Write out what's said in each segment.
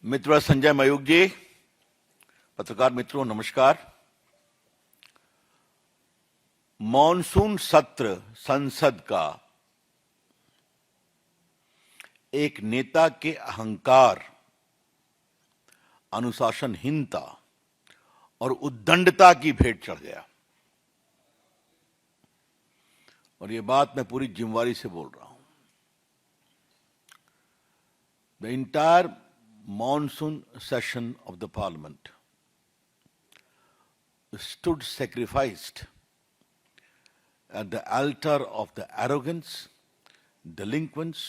मित्र संजय मयूख जी, पत्रकार मित्रों नमस्कार। मॉनसून सत्र संसद का एक नेता के अहंकार, अनुशासनहीनता और उद्दंडता की भेंट चढ़ गया। और ये बात मैं पूरी जिम्मेवारी से बोल रहा हूं। The entire monsoon session of the parliament stood sacrificed at the altar of the arrogance, delinquence,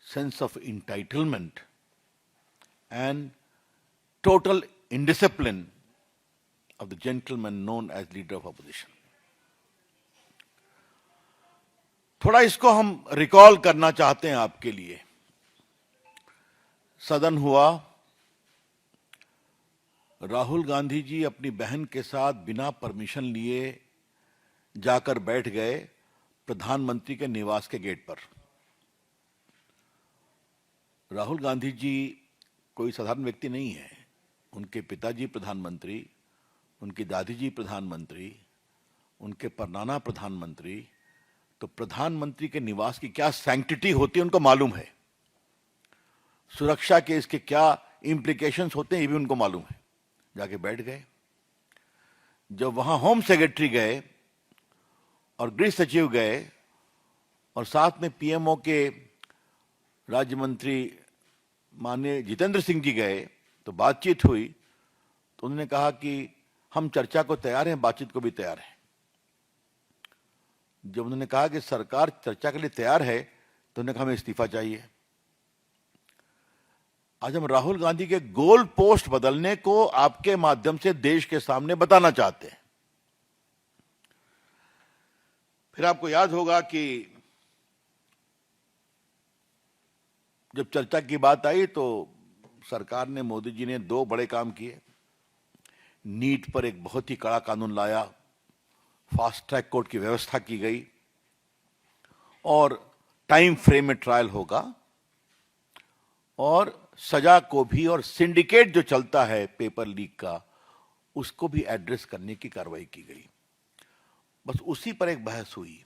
sense of entitlement, and total indiscipline of the gentleman known as leader of opposition. थोड़ा इसको हम रिकॉल करना चाहते हैं आपके लिए। सदन हुआ, राहुल गांधी जी अपनी बहन के साथ बिना परमिशन लिए जाकर बैठ गए प्रधानमंत्री के निवास के गेट पर। राहुल गांधी जी कोई साधारण व्यक्ति नहीं है। उनके पिताजी प्रधानमंत्री, उनकी दादी जी प्रधानमंत्री, उनके परनाना प्रधानमंत्री। तो प्रधानमंत्री के निवास की क्या सैंक्टिटी होती है उनको मालूम है। सुरक्षा के इसके क्या इंप्लीकेशंस होते हैं ये भी उनको मालूम है। जाके बैठ गए। जब वहां होम सेक्रेटरी गए और गृह सचिव गए और साथ में पीएमओ के राज्य मंत्री माननीय जितेंद्र सिंह जी गए तो बातचीत हुई। तो उन्होंने कहा कि हम चर्चा को तैयार हैं, बातचीत को भी तैयार हैं। जब उन्होंने कहा कि सरकार चर्चा के लिए तैयार है तो उन्होंने कहा हमें इस्तीफा चाहिए। आज हम राहुल गांधी के गोल पोस्ट बदलने को आपके माध्यम से देश के सामने बताना चाहते हैं। फिर आपको याद होगा कि जब चर्चा की बात आई तो सरकार ने, मोदी जी ने दो बड़े काम किए। नीट पर एक बहुत ही कड़ा कानून लाया, फास्ट ट्रैक कोर्ट की व्यवस्था की गई और टाइम फ्रेम में ट्रायल होगा और सजा को भी, और सिंडिकेट जो चलता है पेपर लीक का उसको भी एड्रेस करने की कार्रवाई की गई। बस उसी पर एक बहस हुई।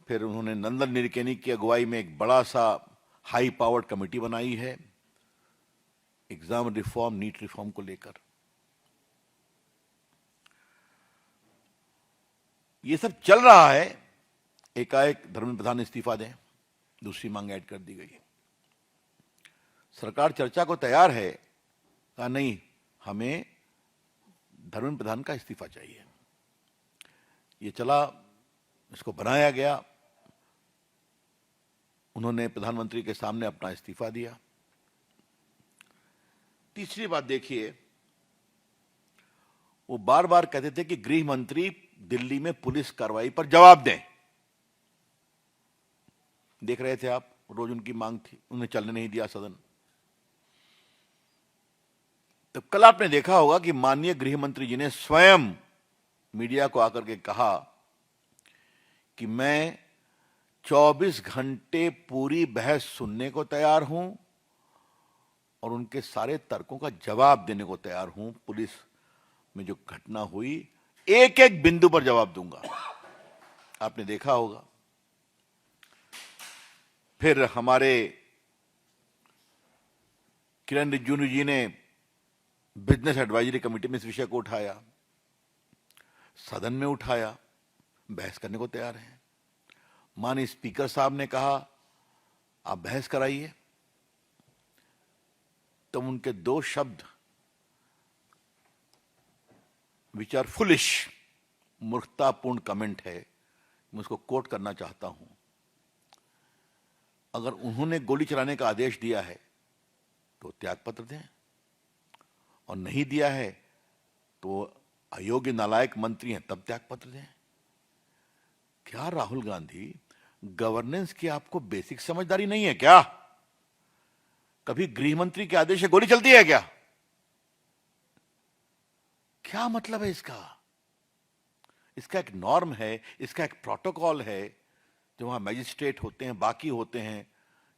फिर उन्होंने नंदन निलेकनी की अगुवाई में एक बड़ा सा हाई पावर्ड कमेटी बनाई है एग्जाम रिफॉर्म, नीट रिफॉर्म को लेकर। ये सब चल रहा है। एकाएक धर्मेंद्र प्रधान इस्तीफा दें, दूसरी मांग ऐड कर दी गई। सरकार चर्चा को तैयार है, कहा नहीं, हमें धर्मेंद्र प्रधान का इस्तीफा चाहिए। ये चला, इसको बनाया गया। उन्होंने प्रधानमंत्री के सामने अपना इस्तीफा दिया। तीसरी बात देखिए, वो बार बार कहते थे कि गृह मंत्री दिल्ली में पुलिस कार्रवाई पर जवाब दें। देख रहे थे आप, रोज उनकी मांग थी, उन्हें चलने नहीं दिया सदन। तो कल आपने देखा होगा कि माननीय गृह मंत्री जी ने स्वयं मीडिया को आकर के कहा कि मैं 24 घंटे पूरी बहस सुनने को तैयार हूं और उनके सारे तर्कों का जवाब देने को तैयार हूं। पुलिस में जो घटना हुई, एक एक बिंदु पर जवाब दूंगा। आपने देखा होगा। फिर हमारे किरण रिजिजू जी ने बिजनेस एडवाइजरी कमेटी में इस विषय को उठाया, सदन में उठाया, बहस करने को तैयार हैं। माननीय स्पीकर साहब ने कहा आप बहस कराइए। तो उनके दो शब्द विच आर फुलिश, मूर्खतापूर्ण कमेंट है, मैं उसको कोट करना चाहता हूं। अगर उन्होंने गोली चलाने का आदेश दिया है तो त्यागपत्र दें, और नहीं दिया है तो अयोग्य नालायक मंत्री हैं तब त्यागपत्र दें। क्या राहुल गांधी, गवर्नेंस की आपको बेसिक समझदारी नहीं है क्या? कभी गृह मंत्री के आदेश से गोली चलती है क्या? क्या मतलब है इसका? इसका एक नॉर्म है, इसका एक प्रोटोकॉल है। जो वहां मैजिस्ट्रेट होते हैं, बाकी होते हैं,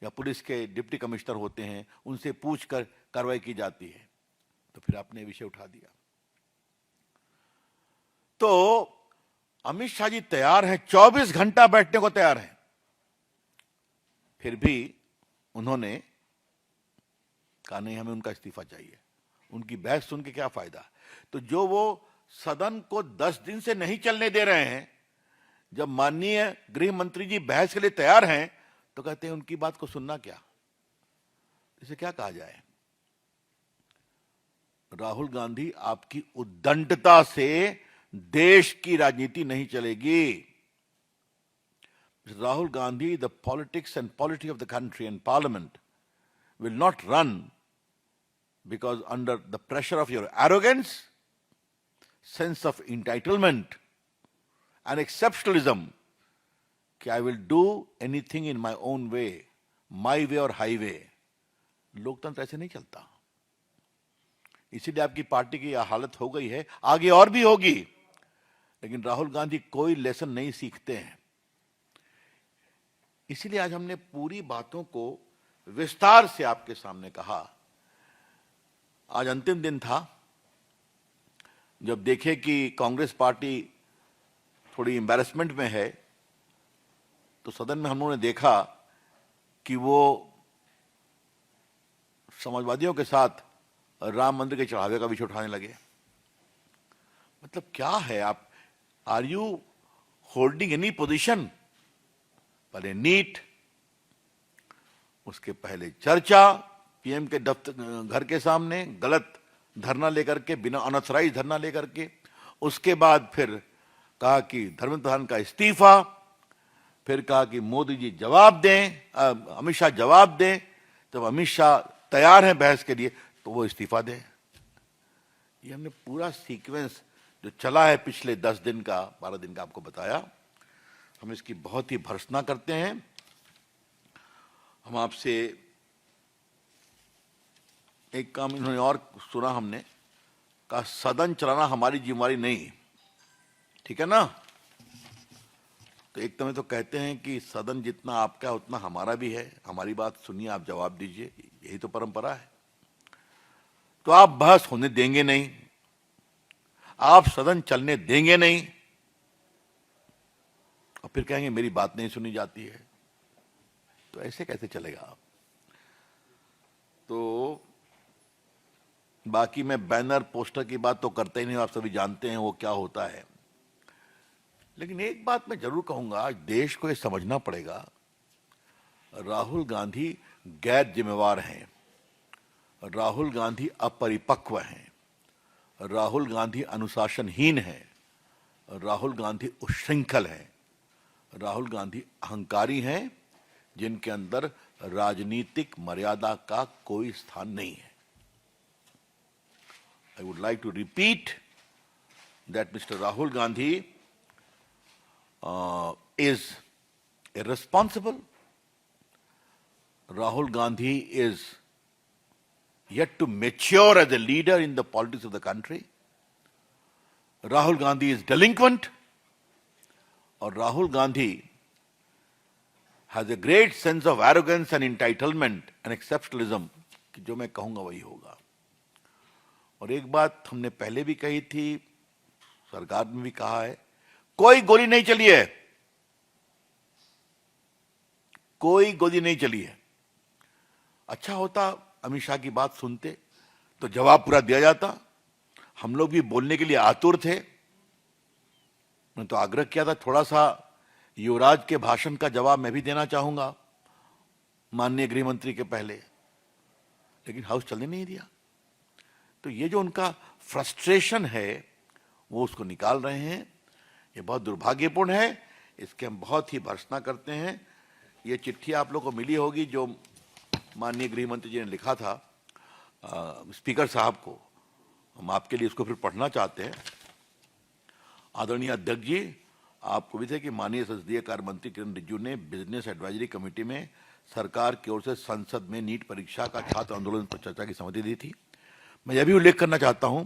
या पुलिस के डिप्टी कमिश्नर होते हैं, उनसे पूछकर कार्रवाई की जाती है। तो फिर आपने विषय उठा दिया। तो अमित शाह जी तैयार हैं, 24 घंटा बैठने को तैयार हैं, फिर भी उन्होंने कहा नहीं, हमें उनका इस्तीफा चाहिए। उनकी बहस सुन के क्या फायदा। तो जो वो सदन को 10 दिन से नहीं चलने दे रहे हैं, जब माननीय गृह मंत्री जी बहस के लिए तैयार हैं, तो कहते हैं उनकी बात को सुनना क्या। इसे क्या कहा जाए। राहुल गांधी, आपकी उद्दंडता से देश की राजनीति नहीं चलेगी। Rahul Gandhi, the politics and polity of the country and parliament will not run because under the pressure of your arrogance, sense of entitlement and exceptionalism, कि I will do anything in my own way, my way or highway। लोकतंत्र ऐसे नहीं चलता। इसीलिए आपकी party की यह हालत हो गई है, आगे और भी होगी। लेकिन राहुल गांधी कोई लेसन नहीं सीखते हैं। इसीलिए आज हमने पूरी बातों को विस्तार से आपके सामने कहा। आज अंतिम दिन था, जब देखे कि कांग्रेस पार्टी थोड़ी एम्बैरेसमेंट में है, तो सदन में हम लोगों ने देखा कि वो समाजवादियों के साथ राम मंदिर के चढ़ावे का विषय उठाने लगे। मतलब क्या है, आप are you holding any position. पहले नीट, उसके पहले चर्चा पीएम के दफ्तर घर के सामने गलत धरना लेकर के, बिना अनऑथराइज धरना लेकर के। उसके बाद फिर कहा कि धर्मेंद्र प्रधान का इस्तीफा, फिर कहा कि मोदी जी जवाब दें, अमित शाह जवाब दें। जब अमित शाह तैयार हैं बहस के लिए, तो वो इस्तीफा दें। ये हमने पूरा सीक्वेंस जो चला है पिछले 10 दिन का, 12 दिन का आपको बताया। हम इसकी बहुत ही भर्त्सना करते हैं। हम आपसे एक काम इन्होंने और सुना, हमने कहा सदन चलाना हमारी जिम्मेवारी नहीं, ठीक है ना। तो एक समय तो कहते हैं कि सदन जितना आपका उतना हमारा भी है, हमारी बात सुनिए, आप जवाब दीजिए, यही तो परंपरा है। तो आप बहस होने देंगे नहीं, आप सदन चलने देंगे नहीं, और फिर कहेंगे मेरी बात नहीं सुनी जाती है। तो ऐसे कैसे चलेगा। तो बाकी मैं बैनर पोस्टर की बात तो करता ही नहीं, आप सभी जानते हैं वो क्या होता है। लेकिन एक बात मैं जरूर कहूंगा, आज देश को ये समझना पड़ेगा, राहुल गांधी गैर जिम्मेवार हैं, राहुल गांधी अपरिपक्व हैं, राहुल गांधी अनुशासनहीन हैं, राहुल गांधी उच्छृंखल हैं, राहुल गांधी अहंकारी हैं, जिनके अंदर राजनीतिक मर्यादा का कोई स्थान नहीं है। I would like to repeat that Mr. Rahul Gandhi is irresponsible. Rahul Gandhi is yet to mature as a leader in the politics of the country. Rahul Gandhi is delinquent, or Rahul Gandhi has a great sense of arrogance and entitlement and exceptionalism, कि जो मैं कहूंगा वही होगा। और एक बात हमने पहले भी कही थी, सरकार में भी कहा है, कोई गोली नहीं चली है, कोई गोली नहीं चली है। अच्छा होता अमित शाह की बात सुनते तो जवाब पूरा दिया जाता। हम लोग भी बोलने के लिए आतुर थे। मैंने तो आग्रह किया था, थोड़ा सा युवराज के भाषण का जवाब मैं भी देना चाहूंगा माननीय गृह मंत्री के पहले, लेकिन हाउस चलने नहीं दिया। तो ये जो उनका फ्रस्ट्रेशन है वो उसको निकाल रहे हैं, ये बहुत दुर्भाग्यपूर्ण है। इसके हम बहुत ही भर्त्सना करते हैं। ये चिट्ठी आप लोग को मिली होगी जो माननीय गृह मंत्री जी ने लिखा था स्पीकर साहब को, हम आपके लिए इसको फिर पढ़ना चाहते हैं। आदरणीय अध्यक्ष जी, आपको भी थे कि माननीय संसदीय कार्य मंत्री किरण रिजिजू ने बिजनेस एडवाइजरी कमेटी में सरकार की ओर से संसद में नीट परीक्षा का छात्र आंदोलन पर चर्चा की सहमति दी थी। मैं यह भी उल्लेख करना चाहता हूं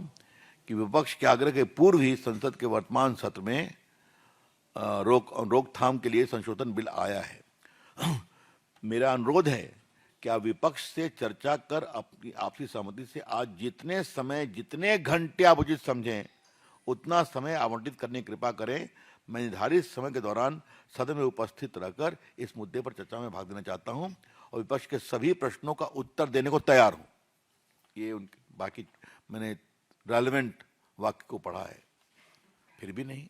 कि विपक्ष के आग्रह के पूर्व ही संसद के वर्तमान सत्र में रोकथाम के लिए संशोधन बिल आया है। मेरा अनुरोध है कि आप विपक्ष से चर्चा कर अपनी आपसी सहमति से आज जितने समय, जितने घंटे आप उचित समझें उतना समय आवंटित करने की कृपा करें। मैं निर्धारित समय के दौरान सदन में उपस्थित रहकर इस मुद्दे पर चर्चा में भाग लेना चाहता हूं और विपक्ष के सभी प्रश्नों का उत्तर देने को तैयार हूं। ये उनके बाकी मैंने रेलेवेंट वाक्य को पढ़ा है, फिर भी नहीं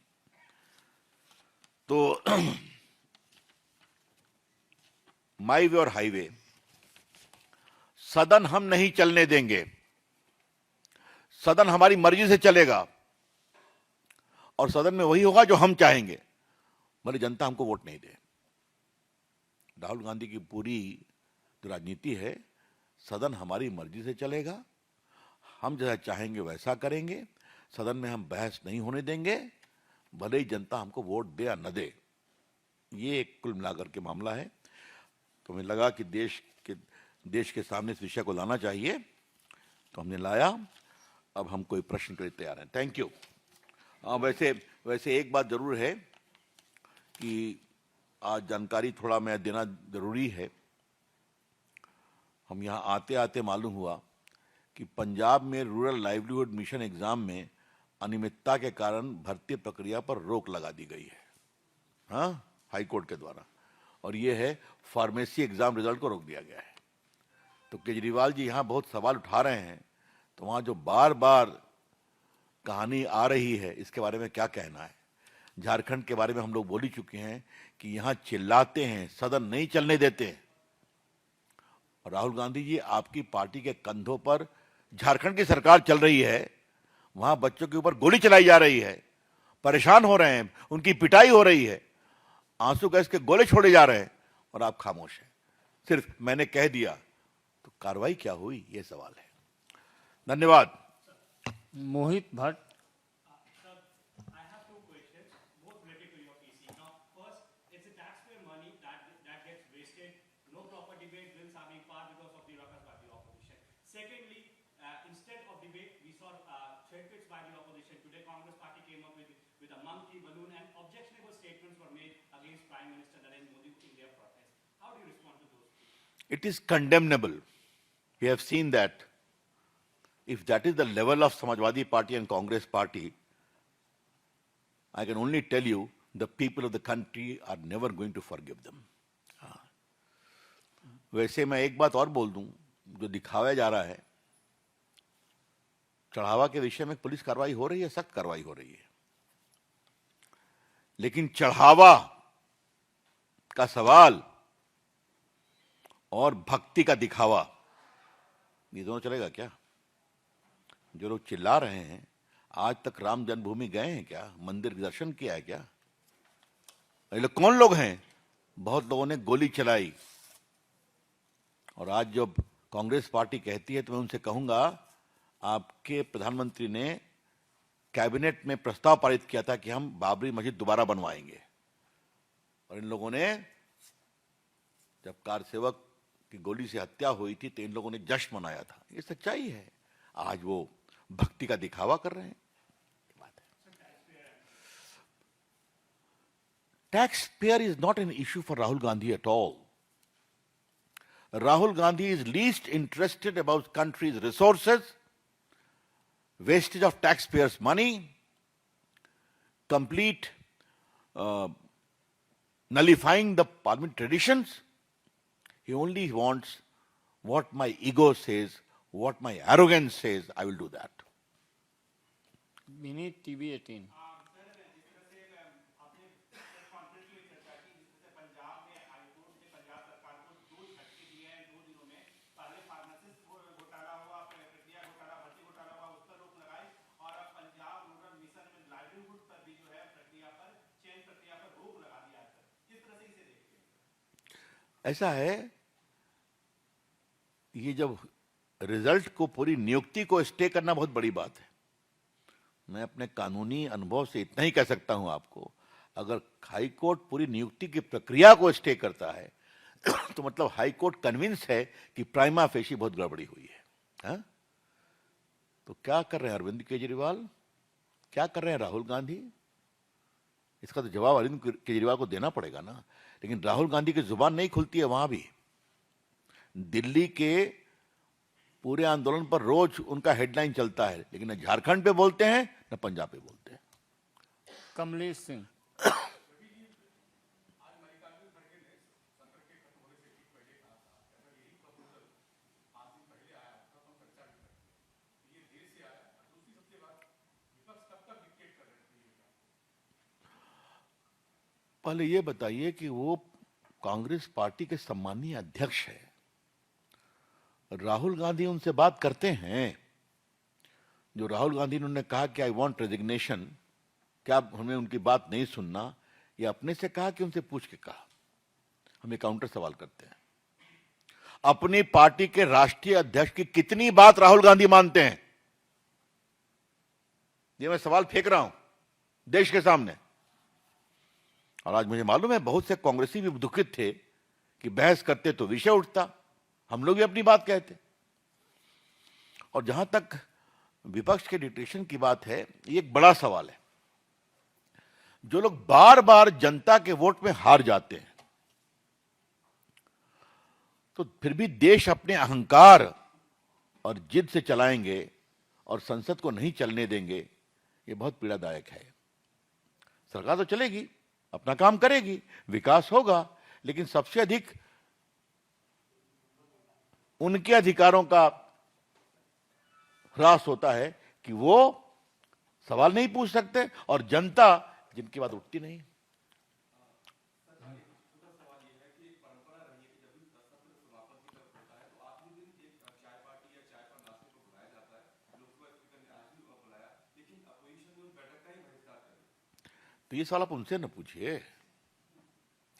तो माई वे और हाईवे, सदन हम नहीं चलने देंगे। सदन हमारी मर्जी से चलेगा और सदन में वही होगा जो हम चाहेंगे, भले जनता हमको वोट नहीं दे। राहुल गांधी की पूरी जो राजनीति है, सदन हमारी मर्जी से चलेगा, हम जैसा चाहेंगे वैसा करेंगे, सदन में हम बहस नहीं होने देंगे, भले ही जनता हमको वोट दे या न दे। ये एक कुल मिलाकर के मामला है। तो हमें लगा कि देश के सामने इस विषय को लाना चाहिए, तो हमने लाया। अब हम कोई प्रश्न के लिए तैयार हैं। Thank you. वैसे एक बात जरूर है कि आज जानकारी थोड़ा मैं देना जरूरी है। हम यहाँ आते आते मालूम हुआ कि पंजाब में रूरल लाइवलीहुड मिशन एग्जाम में अनियमितता के कारण भर्ती प्रक्रिया पर रोक लगा दी गई है, हाँ, हाई कोर्ट के द्वारा। और ये है फार्मेसी एग्जाम रिजल्ट को रोक दिया गया है। तो केजरीवाल जी यहाँ बहुत सवाल उठा रहे हैं, तो वहाँ जो बार बार कहानी आ रही है, इसके बारे में क्या कहना है? झारखंड के बारे में हम लोग बोल ही चुके हैं कि यहाँ चिल्लाते हैं, सदन नहीं चलने देते हैं। और राहुल गांधी जी, आपकी पार्टी के कंधों पर झारखंड की सरकार चल रही है, वहां बच्चों के ऊपर गोली चलाई जा रही है, परेशान हो रहे हैं, उनकी पिटाई हो रही है, आंसू गैस के गोले छोड़े जा रहे हैं, और आप खामोश हैं। सिर्फ मैंने कह दिया तो कार्रवाई क्या हुई, ये सवाल है। धन्यवाद। मोहित Bhatt. It is condemnable. We have seen that. If that is the level of Samajwadi Party and Congress Party, I can only tell you the people of the country are never going to forgive them. वैसे मैं एक बात और बोल दूं, जो दिखाया जा रहा है, चढ़ावा के विषय में पुलिस कार्रवाई हो रही है, सख्त कार्रवाई हो रही है, लेकिन चढ़ावा का सवाल और भक्ति का दिखावा, ये दोनों चलेगा क्या? जो लोग चिल्ला रहे हैं, आज तक राम जन्मभूमि गए हैं क्या? मंदिर दर्शन किया है क्या? ये लोग कौन लोग हैं? बहुत लोगों ने गोली चलाई। और आज जब कांग्रेस पार्टी कहती है, तो मैं उनसे कहूंगा, आपके प्रधानमंत्री ने कैबिनेट में प्रस्ताव पारित किया था कि हम बाबरी मस्जिद दोबारा बनवाएंगे, और इन लोगों ने, जब कार सेवक की गोली से हत्या हुई थी, तो इन लोगों ने जश्न मनाया था। ये सच्चाई है। आज वो भक्ति का दिखावा कर रहे हैं। Taxpayer is not an issue for Rahul Gandhi at all. Rahul Gandhi is least interested about country's resources, wastage of taxpayers' money, complete nullifying the parliament traditions. He only wants what my ego says, what my arrogance says, I will do that. Vineet TV18। ऐसा है, ये जब result को, पूरी नियुक्ति को stay करना बहुत बड़ी बात है। मैं अपने कानूनी अनुभव से इतना ही कह सकता हूं आपको, अगर हाई कोर्ट पूरी नियुक्ति की प्रक्रिया को स्टे करता है तो मतलब हाई कोर्ट कन्विंस है कि प्राइमा फेशी बहुत गड़बड़ी हुई है, हा? तो क्या कर रहे हैं अरविंद केजरीवाल, क्या कर रहे हैं राहुल गांधी? इसका तो जवाब अरविंद केजरीवाल को देना पड़ेगा ना। लेकिन राहुल गांधी की जुबान नहीं खुलती है वहां भी। दिल्ली के पूरे आंदोलन पर रोज उनका हेडलाइन चलता है, लेकिन न झारखंड पे बोलते हैं न पंजाब पे बोलते हैं। कमलेश सिंह। पहले ये बताइए कि वो कांग्रेस पार्टी के सम्मानीय अध्यक्ष है, राहुल गांधी उनसे बात करते हैं। जो राहुल गांधी ने उन्होंने कहा कि आई वांट रेजिग्नेशन, क्या हमें उनकी बात नहीं सुनना, या अपने से कहा कि उनसे पूछ के कहा? हमें काउंटर सवाल करते हैं। अपनी पार्टी के राष्ट्रीय अध्यक्ष की कितनी बात राहुल गांधी मानते हैं? ये मैं सवाल फेंक रहा हूं देश के सामने। और आज मुझे मालूम है बहुत से कांग्रेसी भी दुखित थे कि बहस करते तो विषय उठता, हम लोग भी अपनी बात कहते। और जहां तक विपक्ष के डिक्टेशन की बात है, ये एक बड़ा सवाल है। जो लोग बार बार जनता के वोट में हार जाते हैं, तो फिर भी देश अपने अहंकार और जिद से चलाएंगे और संसद को नहीं चलने देंगे, ये बहुत पीड़ादायक है। सरकार तो चलेगी, अपना काम करेगी, विकास होगा, लेकिन सबसे अधिक उनके अधिकारों का ह्रास होता है कि वो सवाल नहीं पूछ सकते और जनता जिनकी बात उठती नहीं। तो ये सवाल आप उनसे न पूछिए,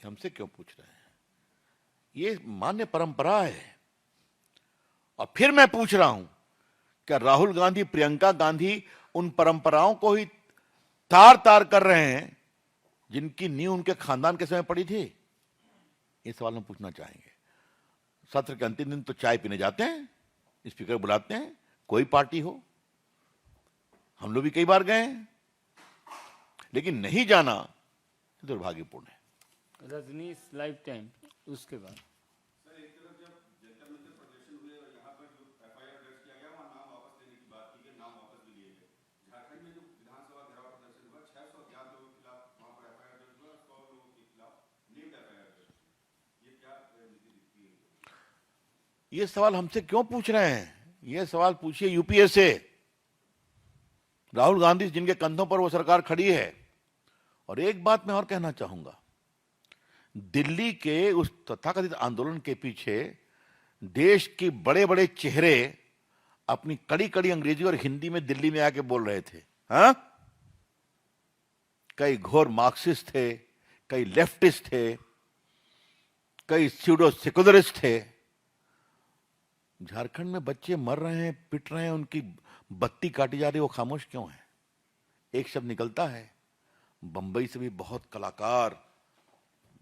हमसे क्यों पूछ रहे हैं? ये मान्य परंपरा है। और फिर मैं पूछ रहा हूं, क्या राहुल गांधी, प्रियंका गांधी उन परंपराओं को ही तार तार कर रहे हैं जिनकी नींव उनके खानदान के समय पड़ी थी? ये सवाल हम पूछना चाहेंगे। सत्र के अंतिम दिन तो चाय पीने जाते हैं, स्पीकर बुलाते हैं, कोई पार्टी हो, हम लोग भी कई बार गए हैं, लेकिन नहीं जाना दुर्भाग्यपूर्ण है। Rajneesh life time. उसके बाद ये सवाल हमसे क्यों पूछ रहे हैं? ये सवाल पूछिए यूपीए से। राहुल गांधी जिनके कंधों पर वो सरकार खड़ी है। और एक बात मैं और कहना चाहूंगा, दिल्ली के उस तथाकथित आंदोलन के पीछे देश के बड़े बड़े चेहरे अपनी कड़ी कड़ी अंग्रेजी और हिंदी में दिल्ली में आके बोल रहे थे। हाँ, कई घोर मार्क्सिस्ट थे, कई लेफ्टिस्ट थे, कई स्यूडो सेकुलरिस्ट थे। झारखंड में बच्चे मर रहे हैं, पिट रहे हैं, उनकी बत्ती काटी जा रही है, वो खामोश क्यों है? एक शब्द निकलता है। बंबई से भी बहुत कलाकार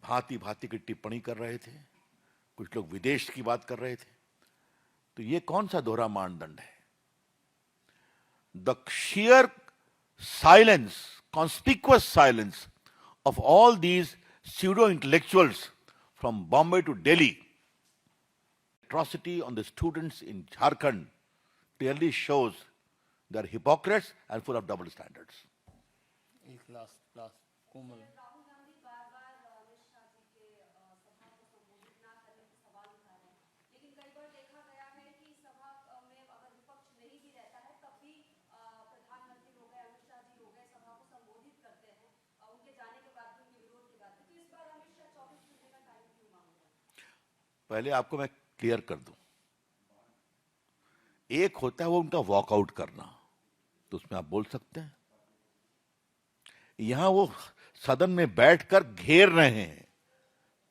भांति भांति की टिप्पणी कर रहे थे, कुछ लोग विदेश की बात कर रहे थे। तो ये कौन सा दोहरा मानदंड है? The sheer silence, conspicuous silence of all these pseudo intellectuals from Bombay to Delhi, atrocity on the students in Jharkhand clearly shows they are hypocrites and full of double standards. एक लास्ट कोमल। राहुल गांधी बार-बार अमित शाह जी के सभा को संबोधित ना करने के सवाल उठा रहे हैं, लेकिन कई बार देखा गया है कि सभा में अगर विपक्ष नहीं भी रहता है तब भी प्रधानमंत्री हो गए, अमित शाह जी हो गए, सभा को संबोधित करते हैं उनके जाने के बाद भी, उनके विरोध के बाद भी। तो इस बार अमित शाह 24 घंटे का टाइम क्यों मांग रहे हैं? पहले आपको मैं क्लियर कर दूं, एक होता है वो उनका वॉकआउट करना, तो उसमें आप बोल सकते हैं। यहां वो सदन में बैठकर घेर रहे हैं,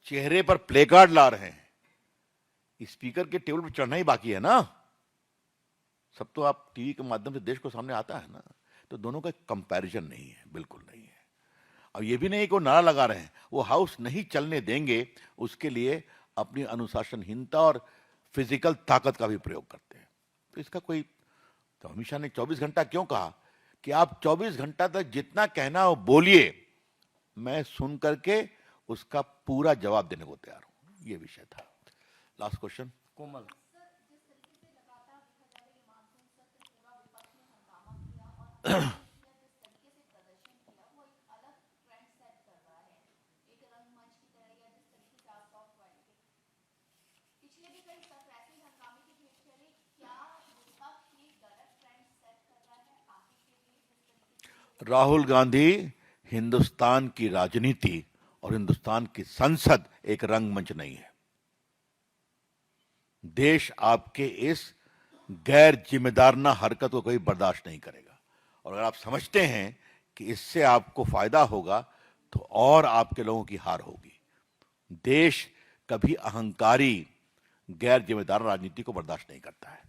चेहरे पर प्लेकार्ड ला रहे हैं, स्पीकर के टेबल पर चढ़ना ही बाकी है ना। सब तो आप टीवी के माध्यम से देश को सामने आता है ना। तो दोनों का कंपैरिजन नहीं है, बिल्कुल नहीं है। अब ये भी नहीं कि वो नारा लगा रहे हैं, वो हाउस नहीं चलने देंगे, उसके लिए अपनी अनुशासनहीनता और फिजिकल ताकत का भी प्रयोग करते हैं। तो इसका कोई, तो अमित शाह ने 24 घंटा क्यों कहा कि आप 24 घंटा तक जितना कहना हो बोलिए, मैं सुन करके उसका पूरा जवाब देने को तैयार हूं। ये विषय था। Last question. कोमल। राहुल गांधी हिंदुस्तान की राजनीति और हिंदुस्तान की संसद एक रंगमंच नहीं है। देश आपके इस गैर जिम्मेदाराना हरकत को कोई बर्दाश्त नहीं करेगा, और अगर आप समझते हैं कि इससे आपको फायदा होगा तो और आपके लोगों की हार होगी। देश कभी अहंकारी गैर जिम्मेदार राजनीति को बर्दाश्त नहीं करता है।